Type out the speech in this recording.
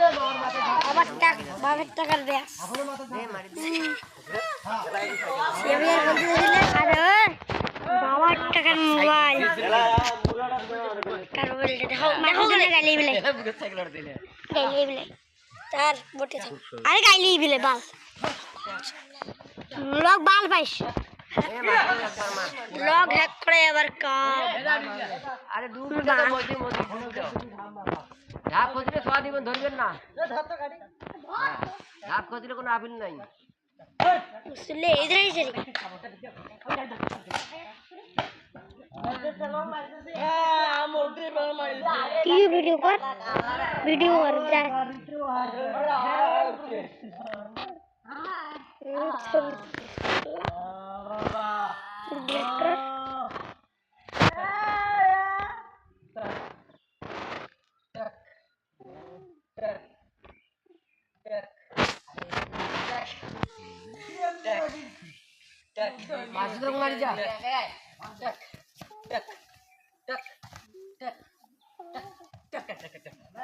বাবার টাকার ব্যাস বাবার টাকার মোবাইল তার বটে আরে গাইলেই বিলে বাল লোক বাল পাইস লোক হ্যাক করে আবার কাম আরে দূর থেকে মজি মজি ঢাক খোঁজলে সোয়া দিবেন ধরবেন না ঢাক খোঁজলে কোনো আবিল নাই মুসলে ইধর এসে কি ভিডিও কর যা মাছ ধরে মারি যা